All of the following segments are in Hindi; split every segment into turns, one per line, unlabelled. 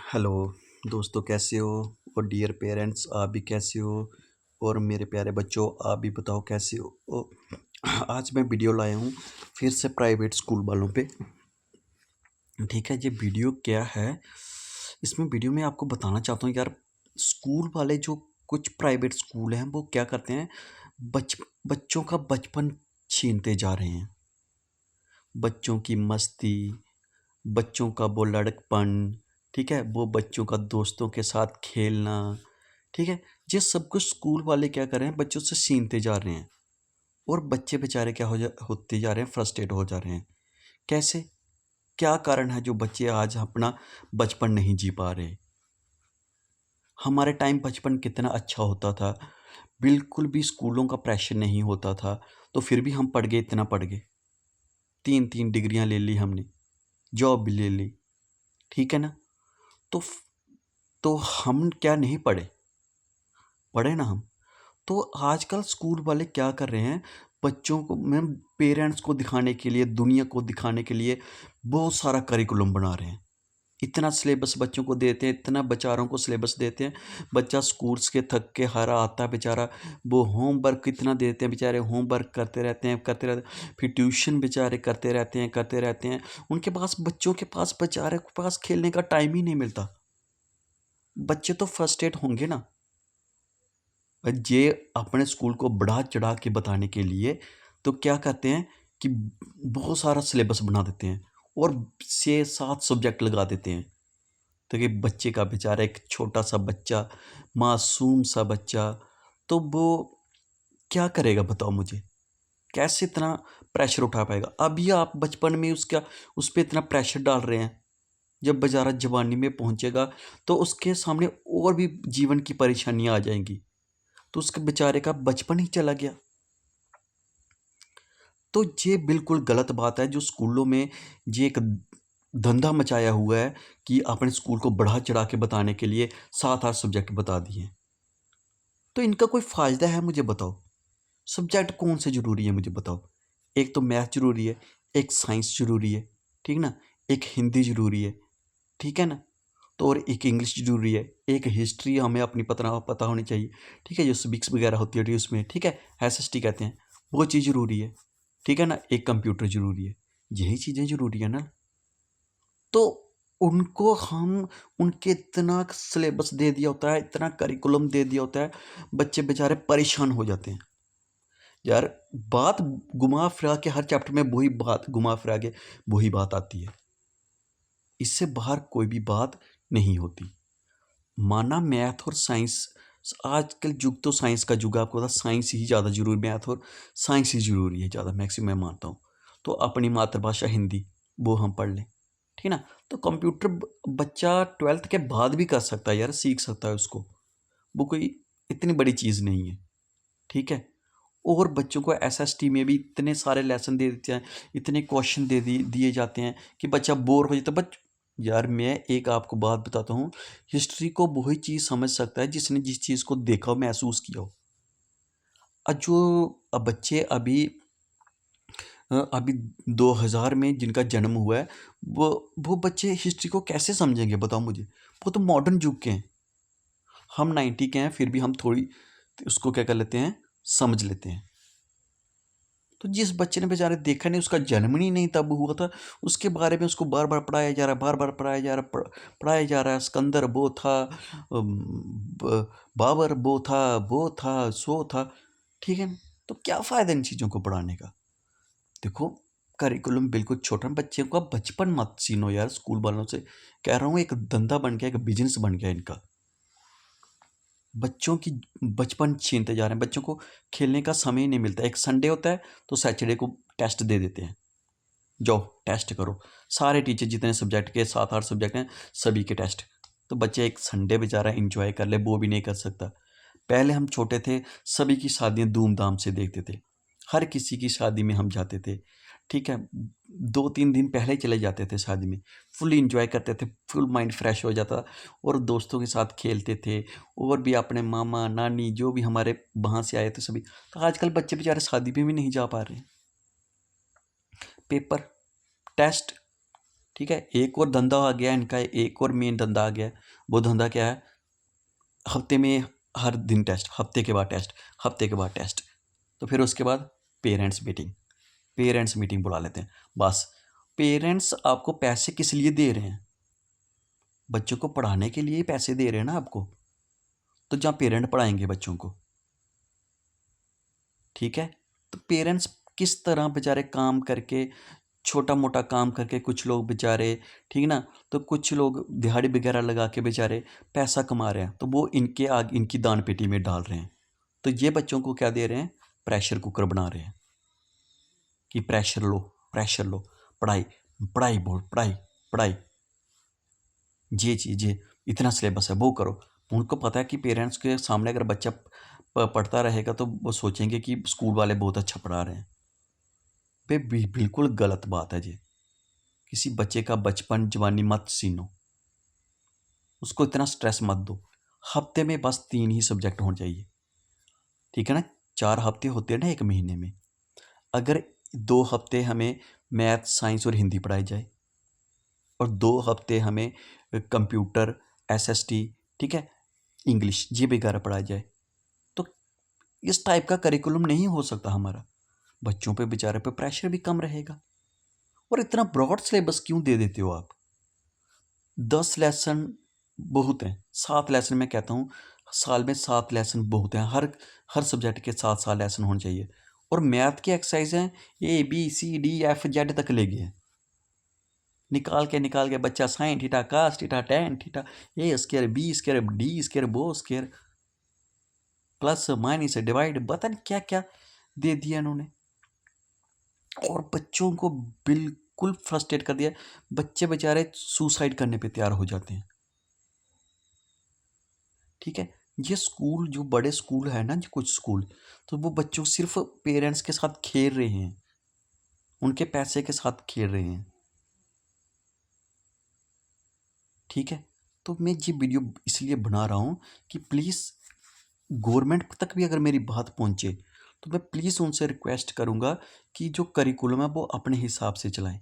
हेलो दोस्तों, कैसे हो? और डियर पेरेंट्स, आप भी कैसे हो? और मेरे प्यारे बच्चों, आप भी बताओ कैसे हो? आज मैं वीडियो लाया हूँ फिर से प्राइवेट स्कूल वालों पे। ठीक है, ये वीडियो क्या है? इसमें वीडियो में आपको बताना चाहता हूँ यार, स्कूल वाले जो कुछ प्राइवेट स्कूल हैं वो क्या करते हैं, बच बच्चों का बचपन छीनते जा रहे हैं। बच्चों की मस्ती, बच्चों का वो लड़कपन, ठीक है, वो बच्चों का दोस्तों के साथ खेलना, ठीक है, ये सब कुछ स्कूल वाले क्या कर रहे हैं, बच्चों से छीनते जा रहे हैं। और बच्चे बेचारे क्या होते जा रहे हैं, फ्रस्ट्रेट हो जा रहे हैं। कैसे? क्या कारण है जो बच्चे आज अपना बचपन नहीं जी पा रहे? हमारे टाइम बचपन कितना अच्छा होता था, बिल्कुल भी स्कूलों का प्रेशर नहीं होता था, तो फिर भी हम पढ़ गए, इतना पढ़ गए, 3-3 डिग्रियां ले ली हमने, जॉब भी ले ली, ठीक है ना? तो तो हम क्या नहीं पढ़े? पढ़े ना हम। तो आजकल स्कूल वाले क्या कर रहे हैं, बच्चों को मैम पेरेंट्स को दिखाने के लिए, दुनिया को दिखाने के लिए बहुत सारा करिकुलम बना रहे हैं। इतना सिलेबस बच्चों को देते हैं, इतना बेचारों को सिलेबस देते हैं। बच्चा स्कूल्स के थक के हारा आता है बेचारा, वो होमवर्क कितना देते हैं बेचारे, होमवर्क करते रहते हैं, फिर ट्यूशन बेचारे करते रहते हैं। उनके पास, बच्चों के पास, बेचारे के पास खेलने का टाइम ही नहीं मिलता। बच्चे तो फ्रस्ट्रेट होंगे ना। ये अपने स्कूल को बढ़ा चढ़ा के बताने के लिए तो क्या कहते हैं कि बहुत सारा सिलेबस बना देते हैं और 6-7 सब्जेक्ट लगा देते हैं, ताकि बच्चे का, बेचारा एक छोटा सा बच्चा, मासूम सा बच्चा, तो वो क्या करेगा बताओ मुझे? कैसे इतना प्रेशर उठा पाएगा? अभी आप बचपन में उसका, उस पर इतना प्रेशर डाल रहे हैं। जब बेचारा जवानी में पहुंचेगा तो उसके सामने और भी जीवन की परेशानियां आ जाएंगी, तो उसके बेचारे का बचपन ही चला गया। तो ये बिल्कुल गलत बात है जो स्कूलों में ये एक धंधा मचाया हुआ है कि अपने स्कूल को बढ़ा चढ़ा के बताने के लिए 7-8 सब्जेक्ट बता दिए। तो इनका कोई फ़ायदा है मुझे बताओ? सब्जेक्ट कौन से ज़रूरी है मुझे बताओ? एक तो मैथ ज़रूरी है, एक साइंस ज़रूरी है, ठीक ना? एक हिंदी ज़रूरी है, ठीक है ना? तो और एक इंग्लिश ज़रूरी है, एक हिस्ट्री हमें अपनी पता होनी चाहिए, ठीक है? जो सिविक्स वगैरह होती है उसमें, ठीक है? एसएसटी कहते हैं, वो चीज़ ज़रूरी है, ठीक है ना? एक कंप्यूटर ज़रूरी है, यही चीज़ें ज़रूरी है ना? तो उनको हम, उनके इतना सिलेबस दे दिया होता है, इतना करिकुलम दे दिया होता है, बच्चे बेचारे परेशान हो जाते हैं। यार, बात घुमा फिरा के हर चैप्टर में वही बात घुमा फिरा के वही बात आती है, इससे बाहर कोई भी बात नहीं होती। माना मैथ और साइंस, आजकल युग तो साइंस का युग है, आपको पता, साइंस ही ज़्यादा जरूरी, मैथ और साइंस ही ज़रूरी है ज़्यादा, मैक्सिमम मैं मानता हूँ। तो अपनी मातृभाषा हिंदी, वो हम पढ़ लें, ठीक ना? तो कंप्यूटर बच्चा 12th के बाद भी कर सकता है यार, सीख सकता है उसको, वो कोई इतनी बड़ी चीज़ नहीं है, ठीक है? और बच्चों को एसएसटी में भी इतने सारे लेसन दे देते हैं, इतने क्वेश्चन दिए जाते हैं कि बच्चा बोर हो जाता है। यार, मैं एक आपको बात बताता हूँ, हिस्ट्री को वही चीज़ समझ सकता है जिसने जिस चीज़ को देखा हो, महसूस किया हो। जो बच्चे अभी 2000 में जिनका जन्म हुआ है, वो बच्चे हिस्ट्री को कैसे समझेंगे बताओ मुझे? वो तो मॉडर्न युग के हैं, हम 90 के हैं, फिर भी हम थोड़ी उसको क्या कर लेते हैं, समझ लेते हैं। तो जिस बच्चे ने बेचारे देखा नहीं, उसका जन्म ही नहीं तब हुआ था, उसके बारे में उसको बार बार पढ़ाया जा रहा है, बार बार पढ़ाया जा रहा है, सिकंदर वो था, बाबर वो था, सो था, ठीक है ना? तो क्या फ़ायदा इन चीज़ों को पढ़ाने का? देखो, करिकुलम बिल्कुल छोटा, बच्चे का बचपन मत छीनो यार स्कूल वालों से, कह रहा हूँ, एक धंधा बन गया, एक बिजनेस बन गया इनका। बच्चों की बचपन छीनते जा रहे हैं, बच्चों को खेलने का समय ही नहीं मिलता। एक संडे होता है तो सैटरडे को टेस्ट दे देते हैं, जाओ टेस्ट करो, सारे टीचर जितने सब्जेक्ट के 7-8 सब्जेक्ट हैं, सभी के टेस्ट। तो बच्चे एक संडे बेचारा इंजॉय कर ले, वो भी नहीं कर सकता। पहले हम छोटे थे, सभी की शादियाँ धूमधाम से देखते थे, हर किसी की शादी में हम जाते थे, ठीक है? 2-3 दिन पहले ही चले जाते थे शादी में, फुल इंजॉय करते थे, फुल माइंड फ्रेश हो जाता, और दोस्तों के साथ खेलते थे, और भी अपने मामा नानी जो भी हमारे वहाँ से आए थे सभी। तो आजकल बच्चे बेचारे शादी में भी नहीं जा पा रहे हैं, पेपर, टेस्ट, ठीक है, एक और धंधा आ गया इनका, एक और मेन धंधा आ गया। वो धंधा क्या है? हफ्ते में हर दिन टेस्ट, हफ्ते के बाद टेस्ट, हफ्ते के बाद टेस्ट। तो फिर उसके बाद पेरेंट्स मीटिंग बुला लेते हैं। बस, पेरेंट्स आपको पैसे किस लिए दे रहे हैं? बच्चों को पढ़ाने के लिए ही पैसे दे रहे हैं ना आपको। तो जहाँ पेरेंट पढ़ाएंगे बच्चों को, ठीक है, तो पेरेंट्स किस तरह बेचारे काम करके, छोटा मोटा काम करके, कुछ लोग बेचारे, ठीक ना, तो कुछ लोग दिहाड़ी वगैरह लगा के बेचारे पैसा कमा रहे हैं, तो वो इनके आगे इनकी दान पेटी में डाल रहे हैं। तो ये बच्चों को क्या दे रहे हैं? प्रेशर कुकर बना रहे हैं कि प्रेशर लो, प्रेशर लो, पढ़ाई, पढ़ाई बोल, पढ़ाई, पढ़ाई, ये चीज़, ये इतना सिलेबस है, वो करो। उनको पता है कि पेरेंट्स के सामने अगर बच्चा पढ़ता रहेगा तो वो सोचेंगे कि स्कूल वाले बहुत अच्छा पढ़ा रहे हैं। पे बिल्कुल गलत बात है जी। किसी बच्चे का बचपन जवानी मत छीनो, उसको इतना स्ट्रेस मत दो। हफ्ते में बस 3 ही सब्जेक्ट होने चाहिए, ठीक है ना? 4 हफ्ते होते हैं ना एक महीने में। अगर 2 हफ्ते हमें मैथ, साइंस और हिंदी पढ़ाई जाए और 2 हफ्ते हमें कंप्यूटर, एसएसटी, ठीक है, इंग्लिश, ये वगैरह पढ़ाया जाए, तो इस टाइप का करिकुलम नहीं हो सकता हमारा। बच्चों पे बेचारे पे प्रेशर भी कम रहेगा। और इतना ब्रॉड सिलेबस क्यों दे देते हो आप? 10 लेसन बहुत हैं, 7 लेसन मैं कहता हूँ, साल में 7 लेसन बहुत हैं। हर सब्जेक्ट के 7-7 लेसन होने चाहिए। और मैथ की एक्सरसाइज हैं, ABCDEF Z तक ले गए हैं। निकाल के बच्चा sine theta, cos theta, tan theta, A² B² D² बो² प्लस माइनस डिवाइड, पता नहीं क्या क्या दे दिया इन्होंने। और बच्चों को बिल्कुल फ्रस्ट्रेट कर दिया। बच्चे बेचारे सुसाइड करने पे तैयार हो जाते हैं, ठीक है। ये स्कूल, जो बड़े स्कूल है ना, जो कुछ स्कूल, तो वो बच्चों सिर्फ पेरेंट्स के साथ खेल रहे हैं, उनके पैसे के साथ खेल रहे हैं, ठीक है। तो मैं ये वीडियो इसलिए बना रहा हूँ कि प्लीज़ गवर्नमेंट तक भी अगर मेरी बात पहुँचे तो मैं प्लीज़ उनसे रिक्वेस्ट करूँगा कि जो करिकुलम है वो अपने हिसाब से चलाएं।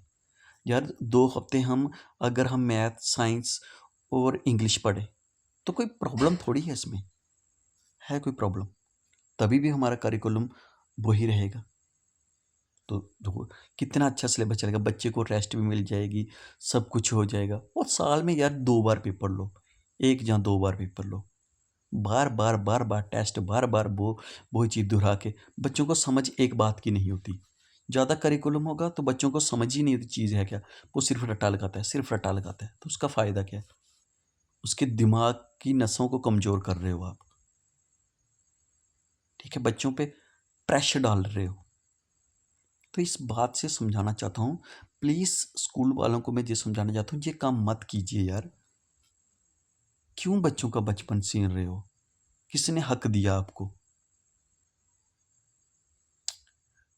यार 2 हफ्ते हम, अगर हम मैथ, साइंस और इंग्लिश पढ़ें तो कोई प्रॉब्लम थोड़ी है इसमें, है कोई प्रॉब्लम? तभी भी हमारा करिकुलम वही रहेगा। तो कितना अच्छा सिलेबस चलेगा, बच्चे को रेस्ट भी मिल जाएगी, सब कुछ हो जाएगा। और साल में यार 2 बार पेपर लो, 1 या 2 बार पेपर लो। बार बार टेस्ट, बार बार वही चीज़ दोहरा के बच्चों को समझ एक बात की नहीं होती। ज़्यादा करिकुलम होगा तो बच्चों को समझ ही नहीं होती चीज़ है क्या, वो सिर्फ रट्टा लगाता है, सिर्फ रट्टा लगाता है। तो उसका फ़ायदा क्या है? उसके दिमाग की नसों को कमज़ोर कर रहे हो आप, ठीक है, बच्चों पे प्रेशर डाल रहे हो। तो इस बात से समझाना चाहता हूँ, प्लीज़ स्कूल वालों को मैं ये समझाना चाहता हूँ, ये काम मत कीजिए यार। क्यों बच्चों का बचपन छीन रहे हो? किसने हक दिया आपको?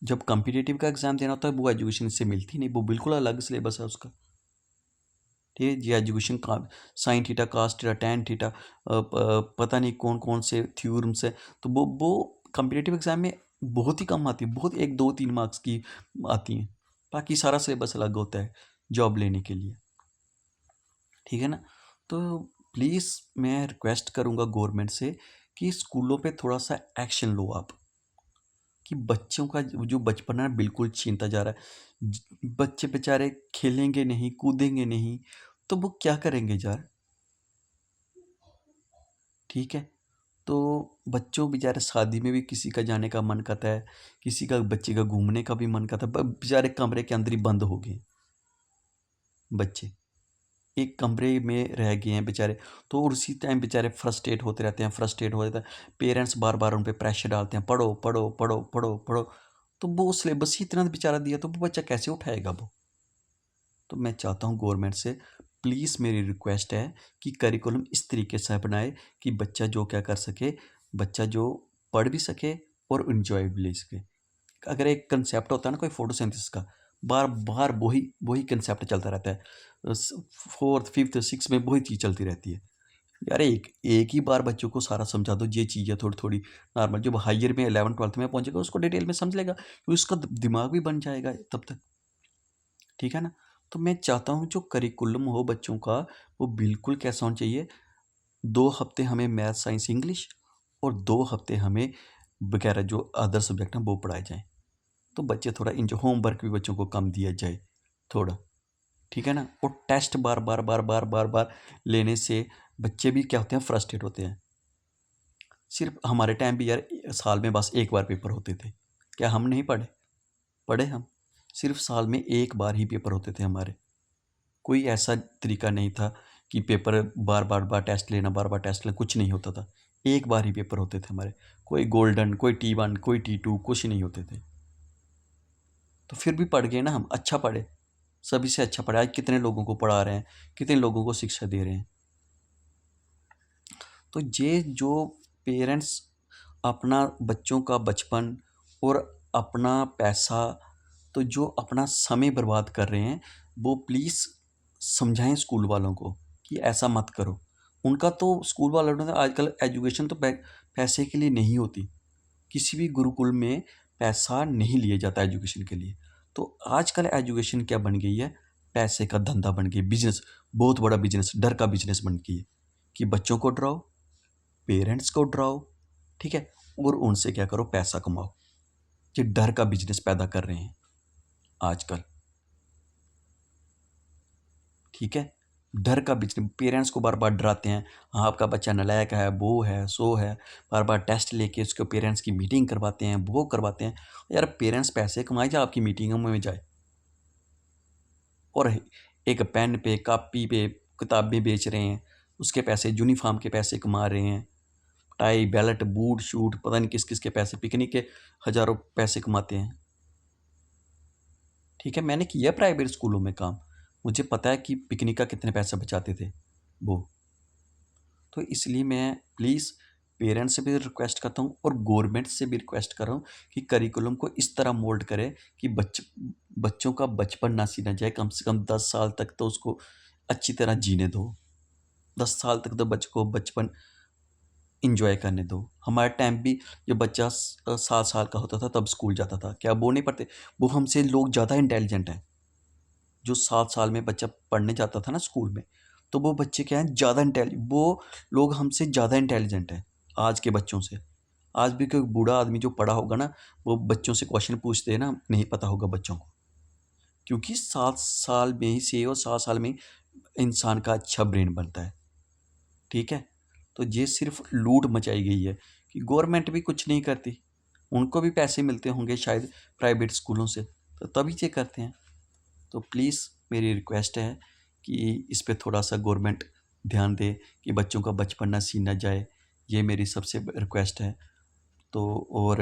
जब कॉम्पिटिटिव का एग्ज़ाम देना होता है वो एजुकेशन से मिलती नहीं, वो बिल्कुल अलग सिलेबस है उसका, ठीक है। ये एजुकेशन का sine theta, cos theta, tan theta, पता नहीं कौन कौन से थ्योरम्स है, तो वो कॉम्पिटिटिव एग्ज़ाम में बहुत ही कम आती है, बहुत 1-2-3 मार्क्स की आती हैं। बाकी सारा सिलेबस अलग होता है जॉब लेने के लिए, ठीक है ना। तो प्लीज़ मैं रिक्वेस्ट करूँगा गवर्नमेंट से कि स्कूलों पे थोड़ा सा एक्शन लो आप, कि बच्चों का जो बचपन है बिल्कुल छीनता जा रहा है। बच्चे बेचारे खेलेंगे नहीं, कूदेंगे नहीं, तो वो क्या करेंगे यार, ठीक है। तो बच्चों बेचारे शादी में भी किसी का जाने का मन करता है, किसी का बच्चे का घूमने का भी मन करता है, बेचारे कमरे के अंदर ही बंद हो गए बच्चे, एक कमरे में रह गए हैं बेचारे। तो उसी टाइम बेचारे फ्रस्ट्रेट होते रहते हैं, फ्रस्ट्रेट हो जाता है। पेरेंट्स बार बार उन पर प्रेशर डालते हैं, पढ़ो पढ़ो पढ़ो पढ़ो पढ़ो। तो वो सिलेबस ही इतना बेचारा दिया तो वो बच्चा कैसे उठाएगा वो? तो मैं चाहता हूँ गवर्नमेंट से, प्लीज़ मेरी रिक्वेस्ट है कि करिकुलम इस तरीके से बनाए कि बच्चा जो क्या कर सके, बच्चा जो पढ़ भी सके और इन्जॉय भी ले सके। अगर एक कंसेप्ट होता है ना कोई फोटोसिंथेसिस का, बार बार वही वही कंसेप्ट चलता रहता है, 4th 5th 6th में वही चीज़ चलती रहती है। यार एक एक ही बार बच्चों को सारा समझा दो, ये चीज़ है थोड़ी थोड़ी नॉर्मल। जब हायर में 11th 12th में पहुंचेगा उसको डिटेल में समझ लेगा, तो उसका दिमाग भी बन जाएगा तब तक, ठीक है ना। तो मैं चाहता हूँ जो करिकुलम हो बच्चों का वो बिल्कुल कैसा होना चाहिए। 2 हफ्ते हमें मैथ, साइंस, इंग्लिश और 2 हफ्ते हमें वगैरह जो अदर सब्जेक्ट हैं वो पढ़ाए जाएँ। तो बच्चे थोड़ा एन्जॉय, होमवर्क भी बच्चों को कम दिया जाए थोड़ा, ठीक है ना? और टेस्ट बार-बार लेने से बच्चे भी क्या होते हैं, फ्रस्ट्रेट होते हैं। सिर्फ़ हमारे टाइम भी यार साल में बस 1 बार पेपर होते थे। क्या हम नहीं पढ़े? पढ़े हम। सिर्फ़ साल में 1 बार ही पेपर होते थे हमारे। कोई ऐसा तरीका नहीं था कि पेपर बार-बार टेस्ट लेना, बार-बार टेस्ट लेना, कुछ नहीं होता था। 1 बार ही पेपर होते थे हमारे। कोई गोल्डन, कोई T1, कोई T2 कुछ नहीं होते थे। तो फिर भी पढ़ गए ना हम, अच्छा पढ़े। सभी से अच्छा पढ़े। आज कितने लोगों को पढ़ा रहे हैं, कितने लोगों को शिक्षा दे रहे हैं। तो ये जो पेरेंट्स अपना बच्चों का बचपन और अपना पैसा, तो जो अपना समय बर्बाद कर रहे हैं, वो प्लीज़ समझाएं स्कूल वालों को कि ऐसा मत करो। उनका तो स्कूल वालों ने आजकल एजुकेशन तो पैसे के लिए नहीं होती। किसी भी गुरुकुल में पैसा नहीं लिया जाता एजुकेशन के लिए। तो आजकल एजुकेशन क्या बन गई है, पैसे का धंधा बन गई, बिजनेस, बहुत बड़ा बिजनेस, डर का बिजनेस बन गई है कि बच्चों को डराओ, पेरेंट्स को डराओ, ठीक है, और उनसे क्या करो, पैसा कमाओ। ये डर का बिजनेस पैदा कर रहे हैं आजकल, ठीक है। डर का बिजनेस, पेरेंट्स को बार बार डराते हैं, हाँ आपका बच्चा नालायक है, वो है, सो है, बार बार टेस्ट लेके उसको पेरेंट्स की मीटिंग करवाते हैं, वो करवाते हैं। यार पेरेंट्स पैसे कमाए जाए, आपकी मीटिंगों में जाए, और एक पेन पे, कापी पे किताबें बेच रहे हैं, उसके पैसे, यूनिफॉर्म के पैसे कमा रहे हैं, टाई बेल्ट बूट शूट पता नहीं किस किस के पैसे, पिकनिक के हज़ारों पैसे कमाते हैं, ठीक है। मैंने किया प्राइवेट स्कूलों में काम, मुझे पता है कि पिकनिक का कितने पैसे बचाते थे वो। तो इसलिए मैं प्लीज़ पेरेंट्स से भी रिक्वेस्ट करता हूँ और गवर्नमेंट से भी रिक्वेस्ट कर रहा हूँ कि करिकुलम को इस तरह मोल्ड करे कि बच्चों का बचपन ना छीना जाए। कम से कम 10 साल तक तो उसको अच्छी तरह जीने दो। 10 साल तक तो बच्चे को बचपन एंजॉय करने दो। हमारे टाइम भी जब बच्चा 7 साल का होता था तब स्कूल जाता था। क्या वो नहीं पढ़ते? वो हमसे लोग ज़्यादा इंटेलिजेंट हैं। जो 7 साल में बच्चा पढ़ने जाता था ना स्कूल में, तो वो बच्चे क्या हैं, ज़्यादा वो लोग हमसे ज़्यादा इंटेलिजेंट हैं आज के बच्चों से। आज भी कोई बूढ़ा आदमी जो पढ़ा होगा ना, वो बच्चों से क्वेश्चन पूछते हैं ना, नहीं पता होगा बच्चों को। क्योंकि 7 साल में ही से और 7 साल में ही इंसान का अच्छा ब्रेन बनता है, ठीक है? तो ये सिर्फ़ लूट मचाई गई है कि गवर्नमेंट भी कुछ नहीं करती। उनको भी पैसे मिलते होंगे शायद प्राइवेट स्कूलों से, तो तभी ये करते हैं। तो प्लीज़ मेरी रिक्वेस्ट है कि इस पे थोड़ा-सा गवर्नमेंट ध्यान दे कि बच्चों का बचपन ना छीना जाए। ये मेरी सबसे रिक्वेस्ट है। तो और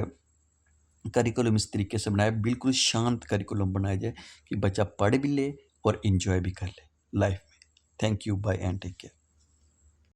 करिकुलम इस तरीके से बनाए, बिल्कुल शांत करिकुलम बनाया जाए कि बच्चा पढ़ भी ले और एन्जॉय भी कर ले लाइफ में। Thank you, bye and take care.